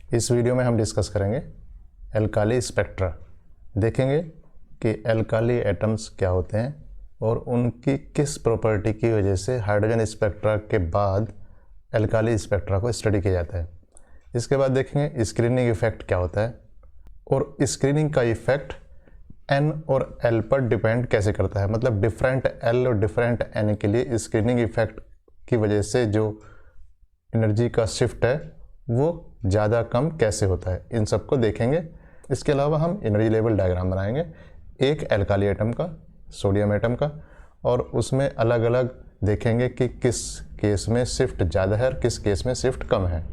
इस वीडियो में हम डिस्कस करेंगे एल्काली स्पेक्ट्रा। देखेंगे कि एल्काली एटम्स क्या होते हैं और उनकी किस प्रॉपर्टी की वजह से हाइड्रोजन स्पेक्ट्रा के बाद एल्काली स्पेक्ट्रा को स्टडी किया जाता है। इसके बाद देखेंगे स्क्रीनिंग इफेक्ट क्या होता है और स्क्रीनिंग का इफेक्ट एन और एल पर डिपेंड कैसे करता है, मतलब डिफरेंट एल और डिफरेंट एन के लिए स्क्रीनिंग इफेक्ट की वजह से जो एनर्जी का शिफ्ट है वो ज़्यादा कम कैसे होता है, इन सब को देखेंगे। इसके अलावा हम एनर्जी लेवल डायग्राम बनाएंगे, एक एल्काली एटम का, सोडियम एटम का, और उसमें अलग अलग देखेंगे कि किस केस में शिफ्ट ज़्यादा है और किस केस में शिफ्ट कम है।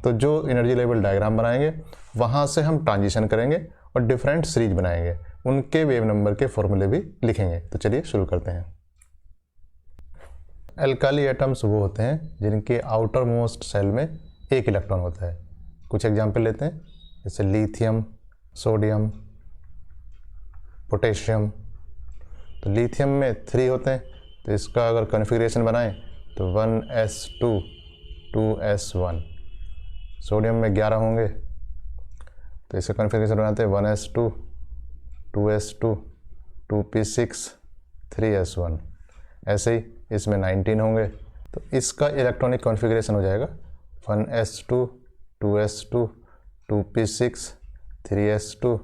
तो जो एनर्जी लेवल डायग्राम बनाएंगे वहाँ से हम ट्रांजिशन करेंगे और डिफरेंट सीरीज बनाएंगे, उनके वेव नंबर के फॉर्मूले भी लिखेंगे। तो चलिए शुरू करते हैं। एल्काली एटम्स वो होते हैं जिनके आउटर मोस्ट सेल में एक इलेक्ट्रॉन होता है। कुछ एग्जाम्पल लेते हैं, जैसे लिथियम, सोडियम, पोटेशियम। तो लिथियम में 3 होते हैं, तो इसका अगर कॉन्फ़िगरेशन बनाएं तो 1s2 2s1। सोडियम में 11 होंगे, तो इसका कॉन्फ़िगरेशन बनाते हैं 1s2 2s2 2p6 3s1। ऐसे ही इसमें 19 होंगे, तो इसका इलेक्ट्रॉनिक कॉन्फ़िगरेशन हो जाएगा 1s2 2s2 2p6 3s2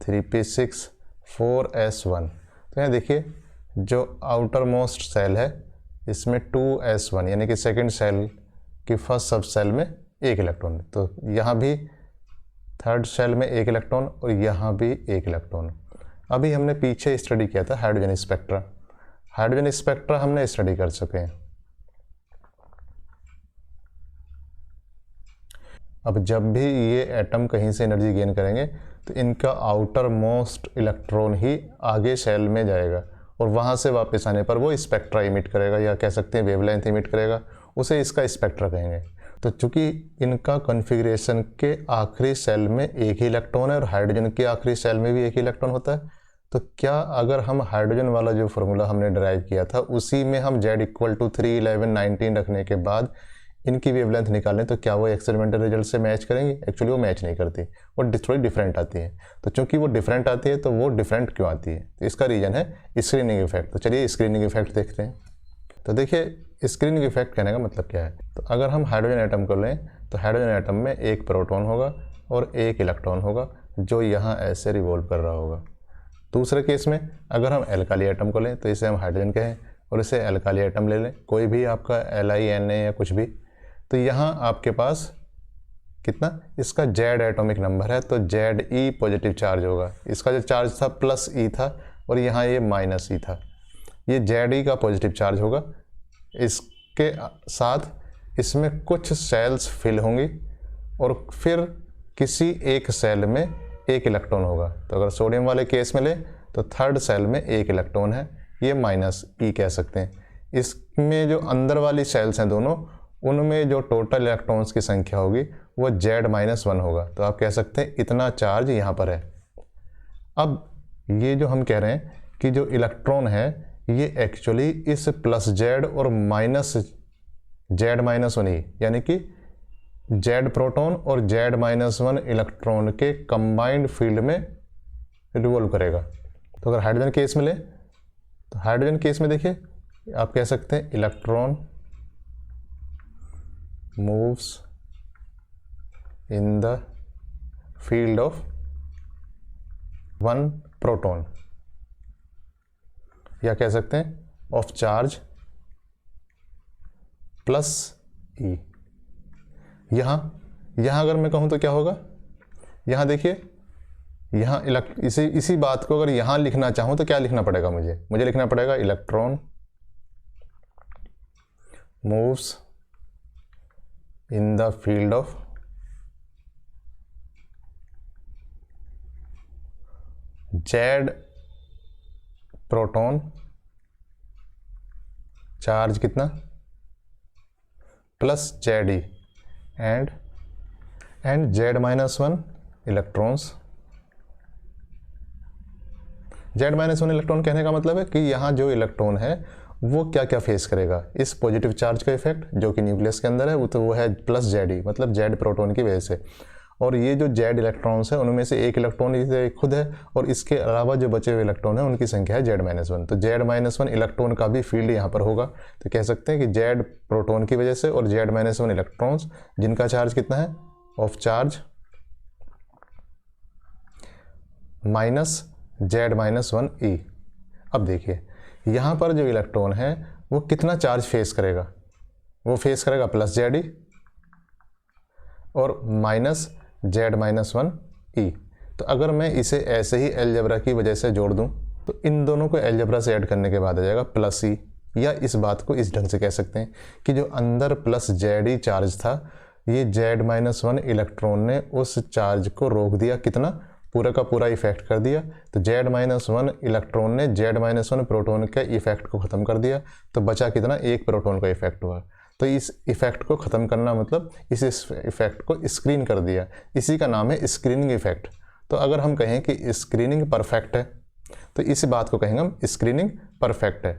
3p6 4s1। तो यहाँ देखिए जो आउटर मोस्ट सेल है इसमें 2s1 यानी कि सेकंड सेल की फर्स्ट सब सेल में एक इलेक्ट्रॉन, तो यहाँ भी थर्ड सेल में एक इलेक्ट्रॉन और यहाँ भी एक इलेक्ट्रॉन। अभी हमने पीछे स्टडी किया था हाइड्रोजन स्पेक्ट्रा, हाइड्रोजन स्पेक्ट्रा हमने स्टडी कर चुके हैं। अब जब भी ये एटम कहीं से एनर्जी गेन करेंगे तो इनका आउटर मोस्ट इलेक्ट्रॉन ही आगे सेल में जाएगा और वहाँ से वापस आने पर वो स्पेक्ट्रा इमिट करेगा, या कह सकते हैं वेवलेंथ इमिट करेगा, उसे इसका स्पेक्ट्रा कहेंगे। तो चूंकि इनका कॉन्फ़िगरेशन के आखिरी सेल में एक ही इलेक्ट्रॉन है और हाइड्रोजन के आखिरी सेल में भी एक ही इलेक्ट्रॉन होता है, तो क्या अगर हम हाइड्रोजन वाला जो फॉर्मूला हमने डिराइव किया था उसी में हम Z = 3 11 19 रखने के बाद इनकी वेवलेंथ निकालें तो क्या वो एक्सपेरिमेंटल रिजल्ट से मैच करेंगी? एक्चुअली वो मैच नहीं करती, वो थोड़ी डिफरेंट आती है। तो चूंकि वो डिफरेंट आती है तो वो डिफरेंट क्यों आती है? तो इसका रीज़न है स्क्रीनिंग इफेक्ट। तो चलिए स्क्रीनिंग इफेक्ट देखते हैं। तो देखिए स्क्रीनिंग इफेक्ट कहने का मतलब क्या है। तो अगर हम हाइड्रोजन एटम को लें तो हाइड्रोजन एटम में एक प्रोटॉन होगा और एक इलेक्ट्रॉन होगा जो यहाँ ऐसे रिवॉल्व कर रहा होगा। दूसरे केस में अगर हम एल्काली एटम को लें तो इसे हम हाइड्रोजन कहें और इसे एल्काली एटम ले लें, कोई भी आपका LiNa या कुछ भी, तो यहाँ आपके पास कितना, इसका Z एटॉमिक नंबर है तो Ze पॉजिटिव चार्ज होगा। इसका जो चार्ज था +E था और यहाँ ये -E था, ये Ze का पॉजिटिव चार्ज होगा। इसके साथ इसमें कुछ सेल्स फिल होंगी और फिर किसी एक सेल में एक इलेक्ट्रॉन होगा। तो अगर सोडियम वाले केस में ले तो थर्ड सेल में एक इलेक्ट्रॉन है, ये -E कह सकते हैं। इसमें जो अंदर वाली सेल्स हैं दोनों, उनमें जो टोटल इलेक्ट्रॉन्स की संख्या होगी वो Z-1 होगा। तो आप कह सकते हैं इतना चार्ज यहाँ पर है। अब ये जो हम कह रहे हैं कि जो इलेक्ट्रॉन है ये एक्चुअली इस +Z और -Z-1 ही, यानी कि Z प्रोटॉन और Z-1 इलेक्ट्रॉन के कंबाइंड फील्ड में रिवॉल्व करेगा। तो अगर हाइड्रोजन केस में ले तो हाइड्रोजन केस में देखिए आप कह सकते हैं electron moves in the field of one proton, या कह सकते हैं of charge +E। यहाँ अगर मैं कहूँ तो क्या होगा, यहाँ देखिए, यहाँ इसी बात को अगर यहाँ लिखना चाहूँ तो क्या लिखना पड़ेगा मुझे लिखना पड़ेगा electron moves in the field of Z proton charge कितना +Ze and Z-1 electrons. Z-1 electron कहने का मतलब है कि यहाँ जो इलेक्ट्रॉन है वो क्या क्या फेस करेगा, इस पॉजिटिव चार्ज का इफेक्ट जो कि न्यूक्लियस के अंदर है वो है +Ze, मतलब Z प्रोटॉन की वजह से। और ये जो जेड इलेक्ट्रॉन्स है उनमें से एक इलेक्ट्रॉन ये खुद है और इसके अलावा जो बचे हुए इलेक्ट्रॉन है उनकी संख्या है Z-1। तो Z-1 इलेक्ट्रॉन का भी फील्ड यहाँ पर होगा। तो कह सकते हैं कि जेड प्रोटॉन की वजह से और Z-1 इलेक्ट्रॉन्स जिनका चार्ज कितना है ऑफ चार्ज -Z-1e। अब देखिए यहाँ पर जो इलेक्ट्रॉन है वो कितना चार्ज फेस करेगा, वो फेस करेगा +Ze और -Z-1e। तो अगर मैं इसे ऐसे ही अलजेब्रा की वजह से जोड़ दूं तो इन दोनों को अलजेब्रा से ऐड करने के बाद आ जाएगा +E। या इस बात को इस ढंग से कह सकते हैं कि जो अंदर +Ze चार्ज था ये Z-1 इलेक्ट्रॉन ने उस चार्ज को रोक दिया, कितना, पूरा का पूरा इफेक्ट कर दिया। तो Z-1 इलेक्ट्रॉन ने Z-1 प्रोटॉन के इफेक्ट को ख़त्म कर दिया। तो बचा कितना, एक प्रोटॉन का इफेक्ट हुआ। तो इस इफेक्ट को ख़त्म करना मतलब इस इफेक्ट को स्क्रीन कर दिया, इसी का नाम है स्क्रीनिंग इफेक्ट। तो अगर हम कहें कि स्क्रीनिंग परफेक्ट है तो इस बात को कहेंगे हम स्क्रीनिंग परफेक्ट है।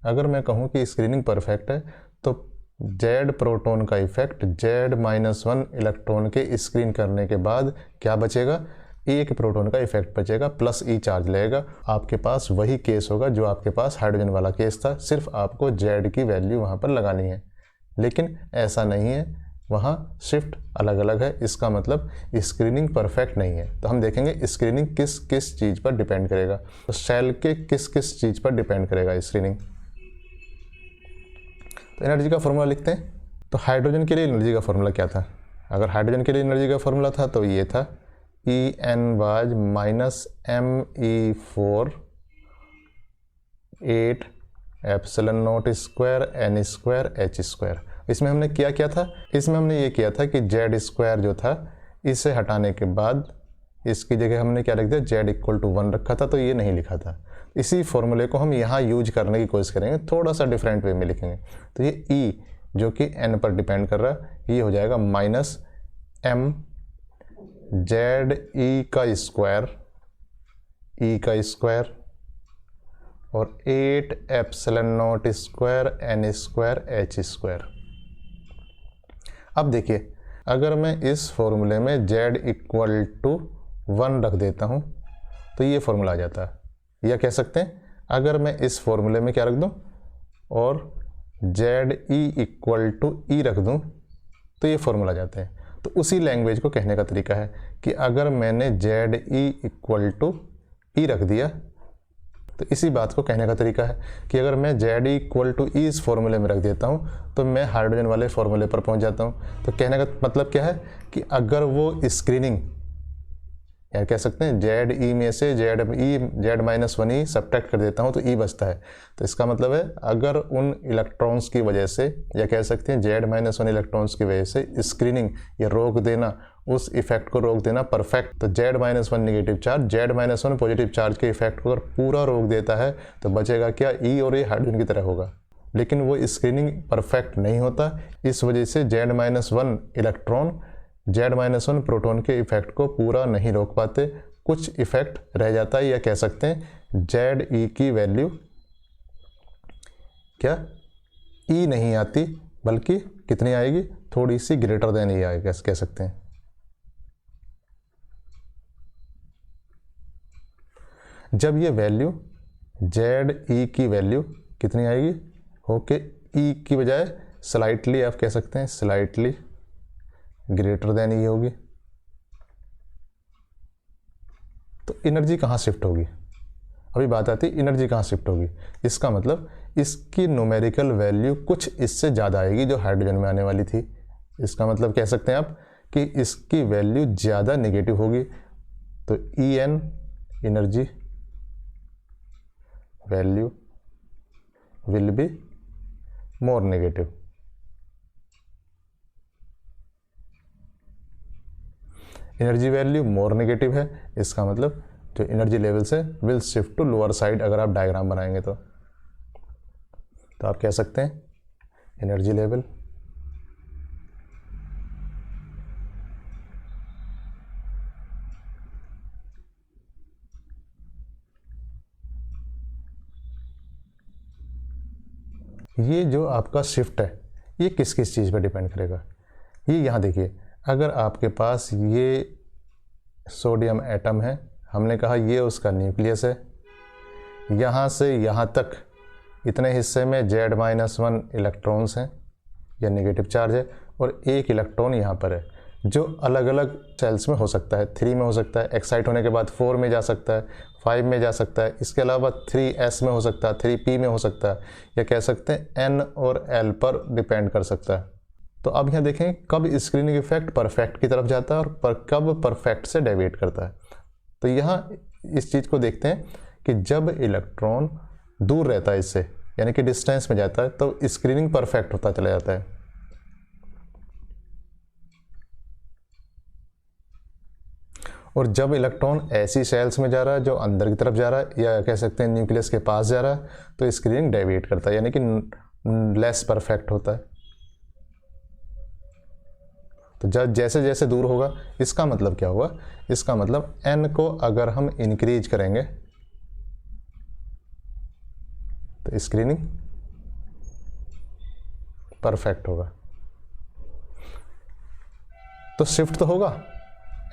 अगर मैं कहूँ कि स्क्रीनिंग परफेक्ट है तो जेड प्रोटॉन का इफेक्ट Z-1 इलेक्ट्रॉन के स्क्रीन करने के बाद क्या बचेगा, एक प्रोटॉन का इफेक्ट बचेगा, +E चार्ज लगेगा। आपके पास वही केस होगा जो आपके पास हाइड्रोजन वाला केस था, सिर्फ आपको Z की वैल्यू वहाँ पर लगानी है। लेकिन ऐसा नहीं है, वहाँ शिफ्ट अलग अलग है। इसका मतलब स्क्रीनिंग परफेक्ट नहीं है। तो हम देखेंगे स्क्रीनिंग किस किस चीज़ पर डिपेंड करेगा। तो सेल के किस किस चीज़ पर डिपेंड करेगा स्क्रीनिंग। तो एनर्जी का फॉर्मूला लिखते हैं। तो हाइड्रोजन के लिए एनर्जी का फॉर्मूला क्या था, अगर हाइड्रोजन के लिए एनर्जी का फॉर्मूला था तो ये था En was -me4 8 ε0² n² h²। इसमें हमने क्या था, इसमें हमने ये किया था कि Z² जो था इसे हटाने के बाद इसकी जगह हमने क्या लिख दिया, Z=1 रखा था, तो ये नहीं लिखा था। इसी फॉर्मूले को हम यहाँ यूज करने की कोशिश करेंगे, थोड़ा सा डिफरेंट वे में लिखेंगे। तो ये E जो कि n पर डिपेंड कर रहा है, ये हो जाएगा -mZe का स्क्वायर, E का स्क्वायर और 8 ε0² n² h²। अब देखिए अगर मैं इस फॉर्मूले में Z=1 रख देता हूँ तो ये फॉर्मूला आ जाता है। या कह सकते हैं अगर मैं इस फॉर्मूले में क्या रख दूं और Ze=E रख दूं तो ये फॉर्मूला आ जाते हैं। तो उसी लैंग्वेज को कहने का तरीका है कि अगर मैंने Ze=E रख दिया तो इसी बात को कहने का तरीका है कि अगर मैं Ze=E इस फॉर्मूले में रख देता हूँ तो मैं हाइड्रोजन वाले फॉर्मूले पर पहुँच जाता हूँ। तो कहने का मतलब क्या है कि अगर वो स्क्रीनिंग, या कह सकते हैं Ze में से Z-1e सब्ट्रैक्ट कर देता हूँ तो E बचता है। तो इसका मतलब है अगर उन इलेक्ट्रॉन्स की वजह से, या कह सकते हैं Z-1 इलेक्ट्रॉन्स की वजह से स्क्रीनिंग या रोक देना, उस इफेक्ट को रोक देना परफेक्ट, तो Z-1 negative charge Z-1 positive charge के इफेक्ट को अगर पूरा रोक देता है तो बचेगा क्या, E और ये हाइड्रोजन की तरह होगा। लेकिन वो स्क्रीनिंग परफेक्ट नहीं होता, इस वजह से Z-1 इलेक्ट्रॉन Z-1 प्रोटॉन के इफेक्ट को पूरा नहीं रोक पाते, कुछ इफेक्ट रह जाता है। या कह सकते हैं Ze की वैल्यू क्या, E नहीं आती बल्कि कितनी आएगी, थोड़ी सी ग्रेटर देन E आएगी, कह सकते हैं। जब ये वैल्यू Ze की वैल्यू कितनी आएगी, ओके, E की बजाय स्लाइटली, आप कह सकते हैं स्लाइटली ग्रेटर देन E होगी, तो एनर्जी कहाँ शिफ्ट होगी। अभी बात आती है एनर्जी कहाँ शिफ्ट होगी। इसका मतलब इसकी न्यूमेरिकल वैल्यू कुछ इससे ज़्यादा आएगी जो हाइड्रोजन में आने वाली थी। इसका मतलब कह सकते हैं आप कि इसकी वैल्यू ज़्यादा नेगेटिव होगी। तो En energy value will be more negative. Energy value more negative है, इसका मतलब जो एनर्जी लेवल्स है will shift to lower side. अगर आप डायग्राम बनाएंगे तो आप कह सकते हैं एनर्जी लेवल ये जो आपका शिफ्ट है ये किस किस चीज़ पर डिपेंड करेगा। ये यहाँ देखिए, अगर आपके पास ये सोडियम एटम है, हमने कहा ये उसका न्यूक्लियस है, यहाँ से यहाँ तक इतने हिस्से में Z-1 इलेक्ट्रॉन्स हैं या नेगेटिव चार्ज है, और एक इलेक्ट्रॉन यहाँ पर है जो अलग अलग सेल्स में हो सकता है। 3 में हो सकता है, एक्साइट होने के बाद 4 में जा सकता है, 5 में जा सकता है, इसके अलावा 3s में हो सकता है, 3p में हो सकता है, या कह सकते हैं n और l पर डिपेंड कर सकता है। तो अब यहाँ देखें कब स्क्रीनिंग इफेक्ट परफेक्ट की तरफ जाता है और कब परफेक्ट से डेविएट करता है। तो यहाँ इस चीज़ को देखते हैं कि जब इलेक्ट्रॉन दूर रहता है इससे, यानी कि डिस्टेंस में जाता है, तो स्क्रीनिंग परफेक्ट होता चला जाता है। और जब इलेक्ट्रॉन ऐसी सेल्स में जा रहा है जो अंदर की तरफ जा रहा है, या कह सकते हैं न्यूक्लियस के पास जा रहा है, तो स्क्रीनिंग डेविएट करता है, यानी कि लेस परफेक्ट होता है। तो जब जैसे जैसे दूर होगा, इसका मतलब क्या हुआ, इसका मतलब n को अगर हम इंक्रीज करेंगे तो स्क्रीनिंग परफेक्ट होगा। तो शिफ्ट तो होगा,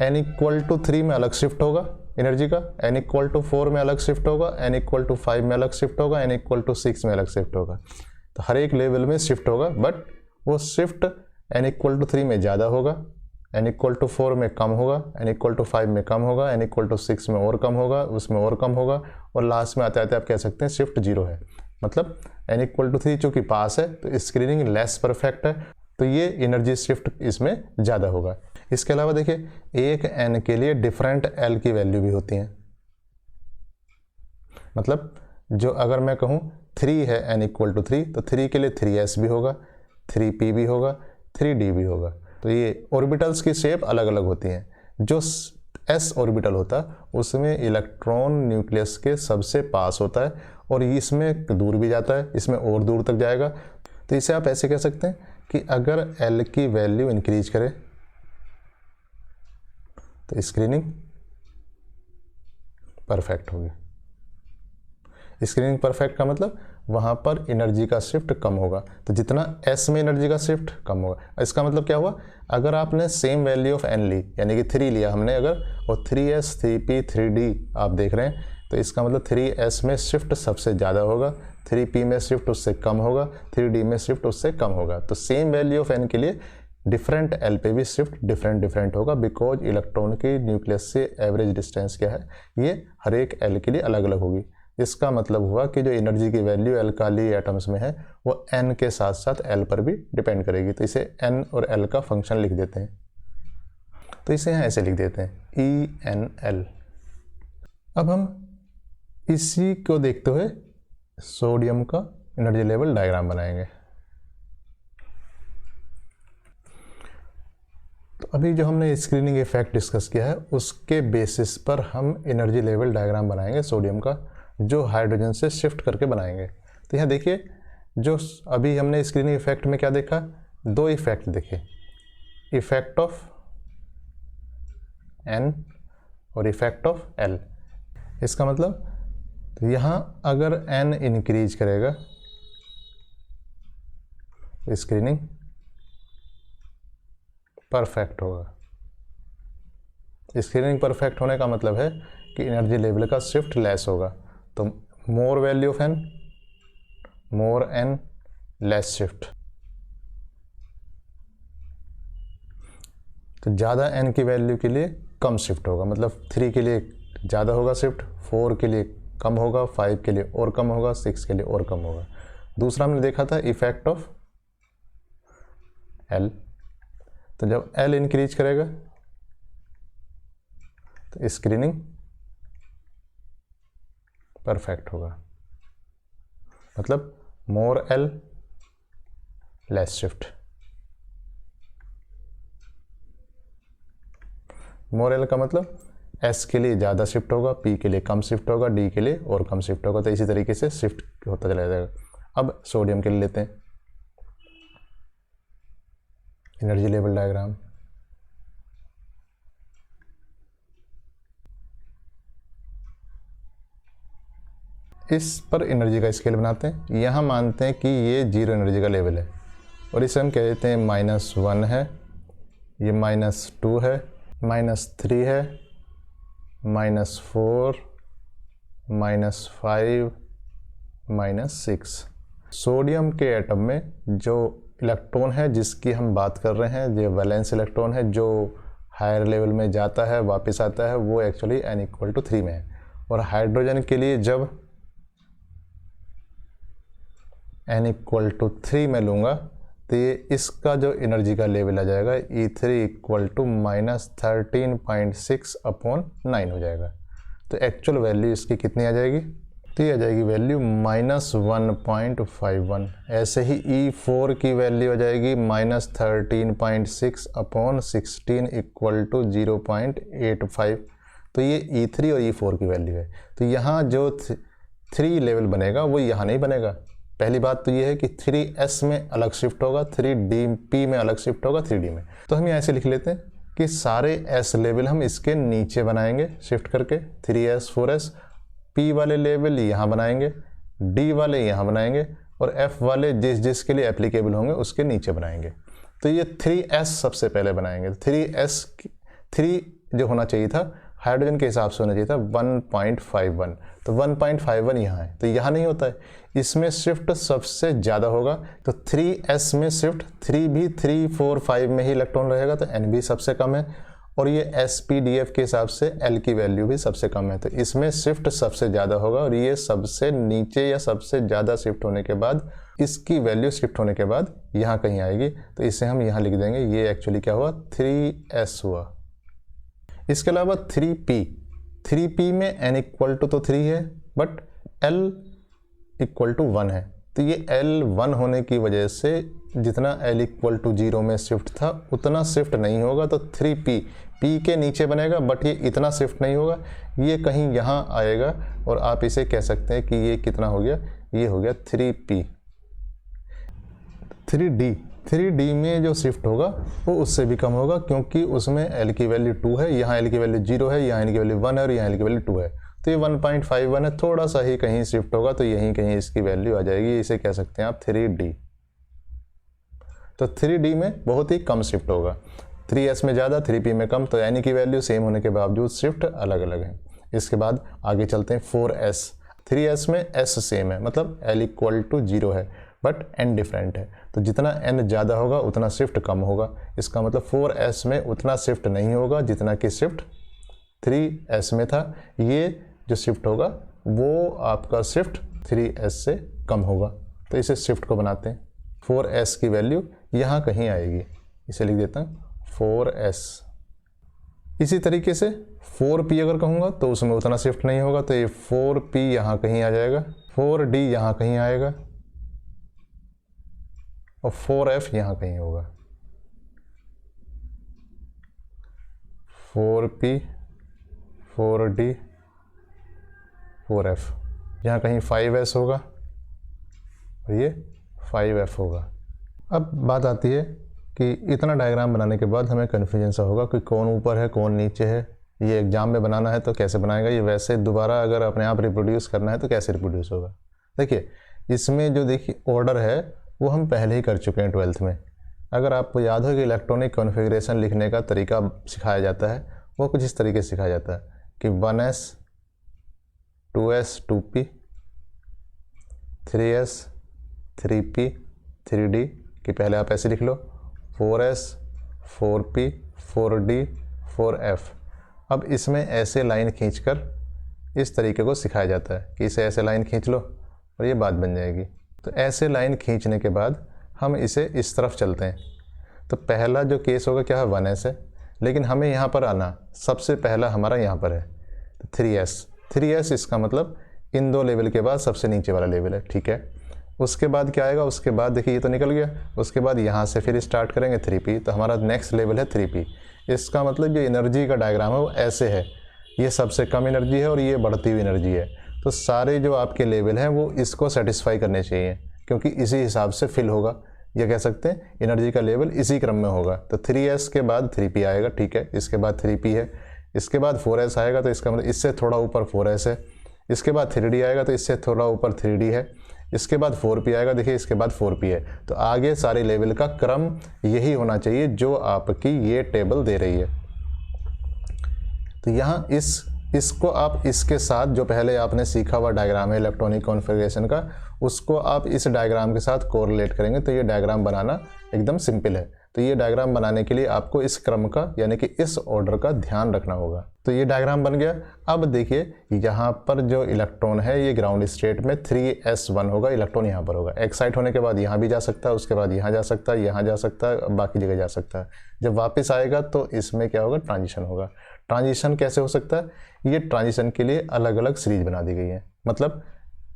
n=3 में अलग शिफ्ट होगा एनर्जी का, n=4 में अलग शिफ्ट होगा, n=5 में अलग शिफ्ट होगा, n=6 में अलग शिफ्ट होगा। तो हर एक लेवल में शिफ्ट होगा, बट वो शिफ्ट n=3 में ज़्यादा होगा, n=4 में कम होगा, n=5 में कम होगा, n=6 में और कम होगा, उसमें और कम होगा, और लास्ट में आते आते आप कह सकते हैं शिफ्ट 0 है। मतलब n=3 चूँकि पास है तो स्क्रीनिंग लेस परफेक्ट है, तो ये एनर्जी शिफ्ट इसमें ज़्यादा होगा। इसके अलावा देखिए, एक n के लिए डिफरेंट l की वैल्यू भी होती हैं। मतलब जो अगर मैं कहूँ 3 है n=3, तो 3 के लिए 3s भी होगा, 3p भी होगा, 3d भी होगा। तो ये ऑर्बिटल्स की शेप अलग अलग होती हैं। जो s ऑर्बिटल होता है उसमें इलेक्ट्रॉन न्यूक्लियस के सबसे पास होता है, और इसमें दूर भी जाता है, इसमें और दूर तक जाएगा। तो इसे आप ऐसे कह सकते हैं कि अगर l की वैल्यू इंक्रीज करे तो स्क्रीनिंग परफेक्ट होगी। स्क्रीनिंग परफेक्ट का मतलब वहाँ पर एनर्जी का शिफ्ट कम होगा, तो जितना s में एनर्जी का शिफ्ट कम होगा। इसका मतलब क्या हुआ, अगर आपने सेम वैल्यू ऑफ n ली, यानी कि 3 लिया हमने अगर, और 3s 3p 3d आप देख रहे हैं, तो इसका मतलब 3s में शिफ्ट सबसे ज़्यादा होगा, 3p में शिफ्ट उससे कम होगा, 3d में शिफ्ट उससे कम होगा। तो सेम वैल्यू ऑफ n के लिए डिफरेंट l पे भी शिफ्ट डिफरेंट होगा, बिकॉज इलेक्ट्रॉन की न्यूक्लियस से एवरेज डिस्टेंस क्या है, ये हर एक l के लिए अलग अलग होगी। इसका मतलब हुआ कि जो एनर्जी की वैल्यू अल्काली एटम्स में है वो n के साथ साथ l पर भी डिपेंड करेगी। तो इसे n और l का फंक्शन लिख देते हैं। तो इसे यहाँ ऐसे लिख देते हैं EnL। अब हम इसी को देखते हुए सोडियम का एनर्जी लेवल डायग्राम बनाएंगे। तो अभी जो हमने स्क्रीनिंग इफेक्ट डिस्कस किया है उसके बेसिस पर हम एनर्जी लेवल डायग्राम बनाएंगे सोडियम का, जो हाइड्रोजन से शिफ्ट करके बनाएंगे। तो यहाँ देखिए, जो अभी हमने स्क्रीनिंग इफेक्ट में क्या देखा, 2 इफेक्ट देखे, इफेक्ट ऑफ N और इफेक्ट ऑफ L। इसका मतलब तो यहाँ अगर N इंक्रीज करेगा तो स्क्रीनिंग परफेक्ट होगा। स्क्रीनिंग परफेक्ट होने का मतलब है कि एनर्जी लेवल का शिफ्ट लेस होगा। तो more value of N, more N, less shift. तो ज़्यादा N की वैल्यू के लिए कम शिफ्ट होगा, मतलब 3 के लिए ज़्यादा होगा शिफ्ट, 4 के लिए कम होगा, 5 के लिए और कम होगा, 6 के लिए और कम होगा। दूसरा हमने देखा था इफेक्ट ऑफ L। तो जब L इंक्रीज करेगा तो स्क्रीनिंग परफेक्ट होगा, मतलब मोर L, लेस शिफ्ट। मोर L का मतलब S के लिए ज़्यादा शिफ्ट होगा, P के लिए कम शिफ्ट होगा, D के लिए और कम शिफ्ट होगा। तो इसी तरीके से शिफ्ट होता चला जाएगा। अब सोडियम के लिए लेते हैं एनर्जी लेवल डायग्राम। इस पर एनर्जी का स्केल बनाते हैं। यहाँ मानते हैं कि ये 0 एनर्जी का लेवल है, और इसे हम कह देते हैं -1 है, ये -2 है, -3 है, -4, -5, -6। सोडियम के एटम में जो इलेक्ट्रॉन है जिसकी हम बात कर रहे हैं, जो वैलेंस इलेक्ट्रॉन है जो हायर लेवल में जाता है वापस आता है, वो एक्चुअली n=3 में है। और हाइड्रोजन के लिए जब n=3 में लूँगा तो ये इसका जो एनर्जी का लेवल आ जाएगा E3 = -13.6/9 हो जाएगा। तो एक्चुअल वैल्यू इसकी कितनी आ जाएगी? तो ये आ जाएगी वैल्यू -1.51। ऐसे ही E4 की वैल्यू आ जाएगी -13.6/16 = 0.85। तो ये E3 और E4 की वैल्यू है। तो यहाँ जो 3 लेवल बनेगा वो यहाँ नहीं बनेगा। पहली बात तो ये है कि 3s में अलग शिफ्ट होगा, 3dp में अलग शिफ्ट होगा, 3d में। तो हम यहाँ ऐसे लिख लेते हैं कि सारे s लेवल हम इसके नीचे बनाएंगे शिफ्ट करके, 3s 4s। p वाले लेवल यहाँ बनाएंगे, d वाले यहाँ बनाएंगे और f वाले जिस जिसके लिए एप्लीकेबल होंगे उसके नीचे बनाएंगे। तो ये 3s सबसे पहले बनाएंगे। 3 जो होना चाहिए था हाइड्रोजन के हिसाब से होना चाहिए था 1.51। तो 1.51 यहाँ है, तो यहाँ नहीं होता है, इसमें शिफ्ट सबसे ज़्यादा होगा। तो 3s में शिफ्ट 3 भी 3, 4, 5 में ही इलेक्ट्रॉन रहेगा, तो n भी सबसे कम है। और ये sp/df के हिसाब से l की वैल्यू भी सबसे कम है, तो इसमें शिफ्ट सबसे ज़्यादा होगा। और ये सबसे नीचे या सबसे ज़्यादा शिफ्ट होने के बाद इसकी वैल्यू शिफ्ट होने के बाद यहाँ कहीं आएगी, तो इसे हम यहाँ लिख देंगे। ये एक्चुअली क्या हुआ? 3s हुआ। इसके अलावा 3p में n तो 3 है बट l=1 है। तो ये l 1 होने की वजह से जितना l=0 में शिफ्ट था उतना शिफ्ट नहीं होगा। तो 3p p के नीचे बनेगा बट ये इतना शिफ्ट नहीं होगा, ये कहीं यहाँ आएगा। और आप इसे कह सकते हैं कि ये कितना हो गया? ये हो गया 3p। 3d में जो शिफ्ट होगा वो उससे भी कम होगा, क्योंकि उसमें l की वैल्यू 2 है, यहाँ l की वैल्यू 0 है, यहाँ l की वैल्यू 1 है और यहाँ l की वैल्यू 2 है। तो ये 1.51 है, थोड़ा सा ही कहीं शिफ्ट होगा, तो यहीं कहीं इसकी वैल्यू आ जाएगी। इसे कह सकते हैं आप 3d। तो 3d में बहुत ही कम शिफ्ट होगा, 3s में ज़्यादा, 3p में कम। तो n की वैल्यू सेम होने के बावजूद शिफ्ट अलग अलग है। इसके बाद आगे चलते हैं 4s। 3s में s सेम है, मतलब l=0 है बट n डिफरेंट है। तो जितना n ज़्यादा होगा उतना शिफ्ट कम होगा। इसका मतलब 4s में उतना शिफ्ट नहीं होगा जितना कि शिफ्ट 3s में था। ये जो शिफ्ट होगा वो आपका शिफ्ट 3s से कम होगा। तो इसे शिफ्ट को बनाते हैं। 4s की वैल्यू यहाँ कहीं आएगी, इसे लिख देता हूँ 4s। इसी तरीके से 4p अगर कहूँगा तो उसमें उतना शिफ्ट नहीं होगा, तो ये 4p यहाँ कहीं आ जाएगा, 4d यहाँ कहीं आएगा और 4f यहाँ कहीं होगा। 4p 4d 4f, यहाँ कहीं 5s होगा और ये 5f होगा। अब बात आती है कि इतना डायग्राम बनाने के बाद हमें कन्फ्यूजन सा होगा कि कौन ऊपर है कौन नीचे है। ये एग्जाम में बनाना है तो कैसे बनाएगा ये, वैसे दोबारा अगर अपने आप रिप्रोड्यूस करना है तो कैसे रिप्रोड्यूस होगा। देखिए इसमें जो देखिए ऑर्डर है वो हम पहले ही कर चुके हैं 12th में। अगर आपको याद हो कि इलेक्ट्रॉनिक कॉन्फ़िगरेशन लिखने का तरीका सिखाया जाता है, वो कुछ इस तरीके से सिखाया जाता है कि 1s 2s 2p 3s 3p 3d, कि पहले आप ऐसे लिख लो 4s 4p 4d 4f। अब इसमें ऐसे लाइन खींचकर इस तरीके को सिखाया जाता है कि इसे ऐसे लाइन खींच लो और ये बात बन जाएगी। तो ऐसे लाइन खींचने के बाद हम इसे इस तरफ चलते हैं। तो पहला जो केस होगा क्या है 1s है, लेकिन हमें यहाँ पर आना सबसे पहला हमारा यहाँ पर है तो 3s। इसका मतलब इन दो लेवल के बाद सबसे नीचे वाला लेवल है, ठीक है। उसके बाद क्या आएगा? उसके बाद देखिए ये तो निकल गया, उसके बाद यहाँ से फिर स्टार्ट करेंगे 3p, तो हमारा नेक्स्ट लेवल है 3p। इसका मतलब जो एनर्जी का डायग्राम है वो ऐसे है, ये सबसे कम एनर्जी है और ये बढ़ती हुई एनर्जी है। तो सारे जो आपके लेवल हैं वो इसको सेटिस्फाई करने चाहिए, क्योंकि इसी हिसाब से फिल होगा, या कह सकते हैं एनर्जी का लेवल इसी क्रम में होगा। तो 3s के बाद 3p आएगा, ठीक है। इसके बाद 3p है, इसके बाद 4s आएगा, तो इसका मतलब इससे थोड़ा ऊपर 4s है। इसके बाद 3d आएगा तो इससे थोड़ा ऊपर 3d है। इसके बाद 4p आएगा, देखिए इसके बाद 4p है। तो आगे सारे लेवल का क्रम यही होना चाहिए जो आपकी ये टेबल दे रही है। तो यहाँ इसको आप इसके साथ जो पहले आपने सीखा हुआ डायग्राम है इलेक्ट्रॉनिक कॉन्फ़िगरेशन का, उसको आप इस डायग्राम के साथ कोरिलेट करेंगे तो ये डायग्राम बनाना एकदम सिंपल है। तो ये डायग्राम बनाने के लिए आपको इस क्रम का यानी कि इस ऑर्डर का ध्यान रखना होगा। तो ये डायग्राम बन गया। अब देखिए यहाँ पर जो इलेक्ट्रॉन है ये ग्राउंड स्टेट में 3s1 होगा, इलेक्ट्रॉन यहाँ पर होगा। एक्साइट होने के बाद यहाँ भी जा सकता है, उसके बाद यहाँ जा सकता है, यहाँ जा सकता है, बाकी जगह जा सकता है। जब वापस आएगा तो इसमें क्या होगा, ट्रांजिशन होगा। ट्रांजिशन कैसे हो सकता है, ये ट्रांजिशन के लिए अलग अलग सीरीज बना दी गई है। मतलब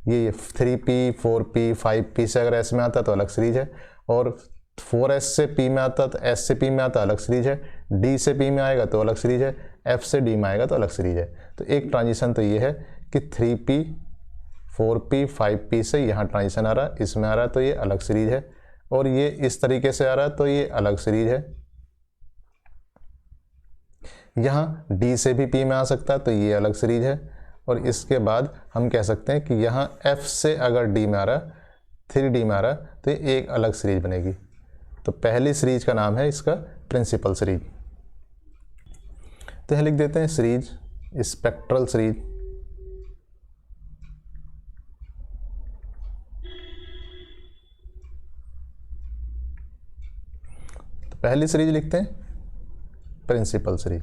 ये 3p 4p 5p से अगर s में आता है तो अलग सीरीज है, और 4s से p में आता तो s से p में आता अलग सीरीज है, d से p में आएगा तो अलग सीरीज है, f से d में आएगा तो अलग सीरीज है। तो एक ट्रांजिशन तो ये है कि 3p 4p 5p से यहाँ ट्रांजिशन आ रहा है, इसमें आ रहा है तो ये अलग सीरीज है, और ये इस तरीके से आ रहा है तो ये अलग सीरीज है। यहाँ d से भी p में आ सकता है तो ये अलग सीरीज है, और इसके बाद हम कह सकते हैं कि यहाँ f से अगर d में आ रहा है, 3d में आ रहा है तो ये एक अलग सीरीज बनेगी। तो पहली सीरीज का नाम है इसका प्रिंसिपल सीरीज। तो यहाँ लिख देते हैं सीरीज स्पेक्ट्रल सीरीज। तो पहली सीरीज लिखते हैं प्रिंसिपल सीरीज।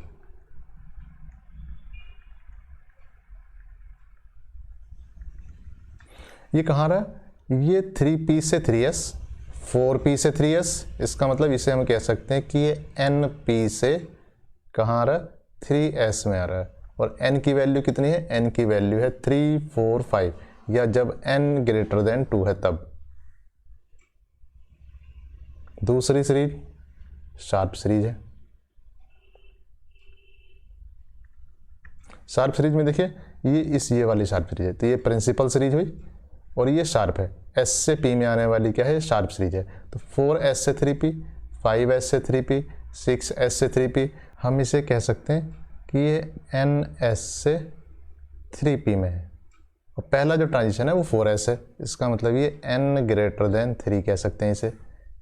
ये कहाँ रहा, ये 3p से 3s 4p से 3s, इसका मतलब इसे हम कह सकते हैं कि ये np से कहाँ आ रहा है, 3s में आ रहा है। और n की वैल्यू कितनी है, n की वैल्यू है 3 4 5, या जब n ग्रेटर देन 2 है तब। दूसरी सीरीज शार्प सीरीज है। शार्प सीरीज में देखिए ये वाली शार्प सीरीज है, तो ये प्रिंसिपल सीरीज हुई और ये शार्प है। s से p में आने वाली क्या है, शार्प सीरीज है। तो 4s से 3p 5s से 3p 6s से 3p, हम इसे कह सकते हैं कि ये ns से 3p में है, और पहला जो ट्रांजिशन है वो 4s है, इसका मतलब ये n ग्रेटर देन 3 कह सकते हैं इसे।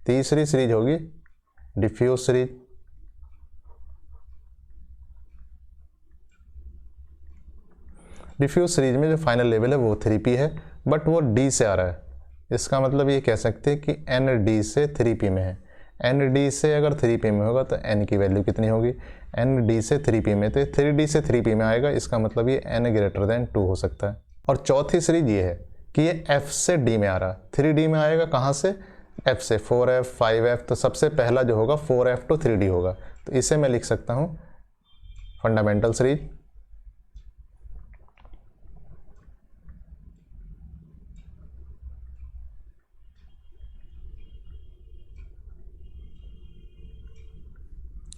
तीसरी सीरीज होगी डिफ्यूज सीरीज। डिफ्यूज सीरीज में जो फाइनल लेवल है वो 3p है, बट वो d से आ रहा है, इसका मतलब ये कह सकते हैं कि nd से 3p में है। nd से अगर 3p में होगा तो n की वैल्यू कितनी होगी, nd से 3p में, तो 3d से 3p में आएगा, इसका मतलब ये n ग्रेटर देन 2 हो सकता है। और चौथी सीरीज ये है कि ये f से d में आ रहा है, 3d में आएगा कहाँ से, f से 4f 5f, तो सबसे पहला जो होगा 4f to 3d होगा। तो इसे मैं लिख सकता हूँ फंडामेंटल सीरीज।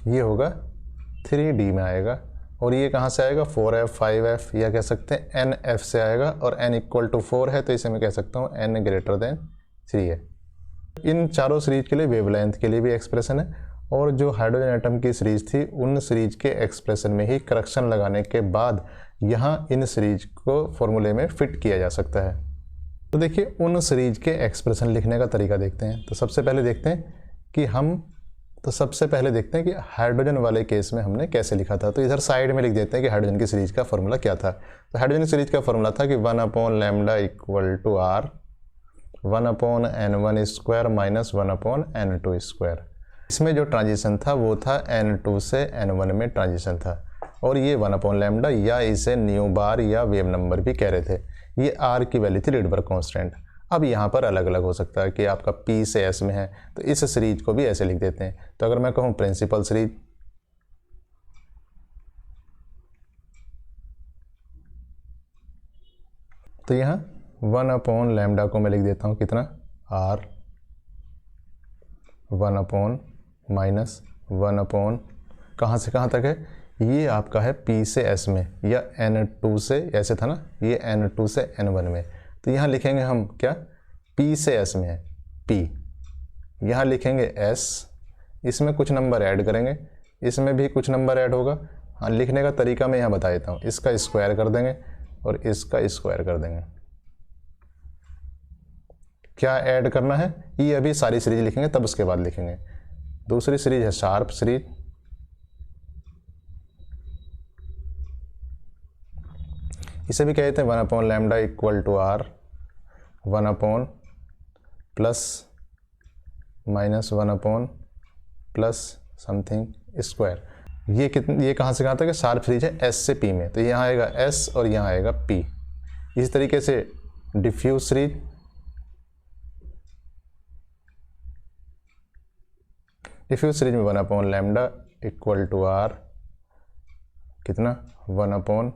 ये होगा 3d में आएगा, और ये कहाँ से आएगा, 4f 5f, या कह सकते हैं nf से आएगा, और n इक्वल टू 4 है तो इसे मैं कह सकता हूँ n ग्रेटर देन 3 है। इन चारों सीरीज के लिए वेवलेंथ के लिए भी एक्सप्रेशन है, और जो हाइड्रोजन एटम की सीरीज थी उन सीरीज के एक्सप्रेशन में ही करेक्शन लगाने के बाद यहाँ इन सीरीज को फॉर्मूले में फिट किया जा सकता है। तो देखिए उन सीरीज के एक्सप्रेशन लिखने का तरीका देखते हैं। तो सबसे पहले देखते हैं कि हाइड्रोजन वाले केस में हमने कैसे लिखा था। तो इधर साइड में लिख देते हैं कि हाइड्रोजन की सीरीज का फॉर्मूला क्या था। तो हाइड्रोजन की सीरीज का फॉर्मूला था कि 1/λ equal to r 1/n1 square minus 1/n2 square. इसमें जो ट्रांजिशन था वो था n2 से n1 में ट्रांजिशन था, और ये 1/λ, या इसे न्यू बार या वेव नंबर भी कह रहे थे। ये r की वैल्यू थी रिडबर्ग कांस्टेंट। अब यहाँ पर अलग अलग हो सकता है कि आपका p से s में है, तो इस सीरीज को भी ऐसे लिख देते हैं। तो अगर मैं कहूँ प्रिंसिपल सीरीज, तो यहाँ 1/λ को मैं लिख देता हूँ कितना, r 1/ माइनस 1/ कहाँ से कहाँ तक है, ये आपका है p से s में, या n2 से, ऐसे था ना, ये n2 से n1 में। तो यहाँ लिखेंगे हम क्या, p से s में है p, यहाँ लिखेंगे s, इसमें कुछ नंबर ऐड करेंगे, इसमें भी कुछ नंबर ऐड होगा। हाँ, लिखने का तरीका मैं यहाँ बता देता हूँ, इसका स्क्वायर कर देंगे और इसका स्क्वायर कर देंगे। क्या ऐड करना है, ये अभी सारी सीरीज लिखेंगे तब उसके बाद लिखेंगे। दूसरी सीरीज है शार्प सीरीज, इसे भी कहते हैं 1/λ equal to R 1 plus minus 1 plus something square. ये कहाँ से कहाँ तक है, शार्प सीरीज है S से P में, तो यहाँ आएगा S और यहाँ आएगा P। इसी तरीके से डिफ्यूज सीरीज, डिफ्यूज सीरीज में 1/λ इक्वल टू R कितना 1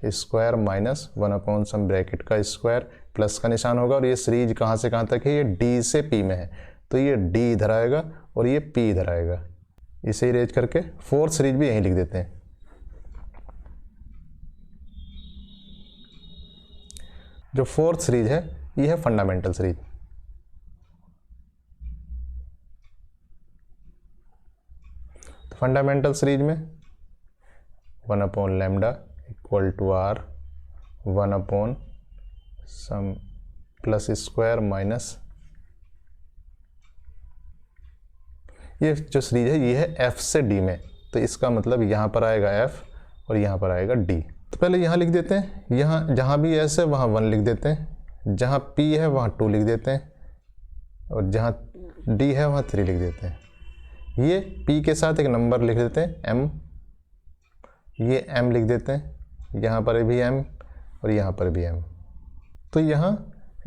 स्क्वायर माइनस 1 सम ब्रैकेट का स्क्वायर, प्लस का निशान होगा। और ये सीरीज कहाँ से कहाँ तक है, ये D से P में है, तो ये D इधर आएगा और ये P इधर आएगा। इसे इरेज करके फोर्थ सीरीज भी यहीं लिख देते हैं। जो फोर्थ सीरीज है ये है फंडामेंटल सीरीज। तो फंडामेंटल सीरीज में 1/λ equal to R 1 some plus square minus, ये जो सीरीज है ये है F से D में, तो इसका मतलब यहाँ पर आएगा F और यहाँ पर आएगा D। तो पहले यहाँ लिख देते हैं, यहाँ जहाँ भी S है वहाँ 1 लिख देते हैं, जहाँ P है वहाँ 2 लिख देते हैं, और जहाँ D है वहाँ 3 लिख देते हैं। ये P के साथ एक नंबर लिख देते हैं M, ये M लिख देते हैं, यहाँ पर भी M और यहाँ पर भी M। तो यहाँ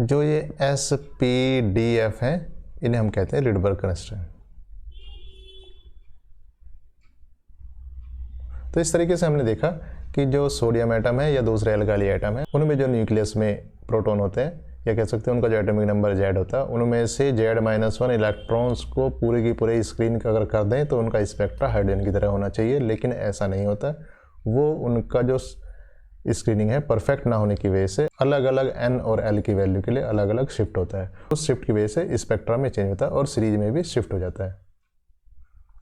जो ये S P D F है इन्हें हम कहते हैं रिडबर्ग कंस्ट्रेंट। तो इस तरीके से हमने देखा कि जो सोडियम एटम है या दूसरे एल्काइल एटम है उनमें जो न्यूक्लियस में प्रोटॉन होते हैं, या कह सकते हैं उनका जो एटॉमिक नंबर Z होता है, उनमें से Z-1 इलेक्ट्रॉन्स को पूरे की पूरे स्क्रीन अगर कर दें तो उनका स्पेक्ट्रा हाइड्रोजन की तरह होना चाहिए, लेकिन ऐसा नहीं होता। वो उनका जो स्क्रीनिंग है परफेक्ट ना होने की वजह से अलग अलग N और L की वैल्यू के लिए अलग अलग शिफ्ट होता है। उस शिफ्ट की वजह से स्पेक्ट्रा में चेंज होता है और सीरीज में भी शिफ्ट हो जाता है।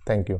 Thank you.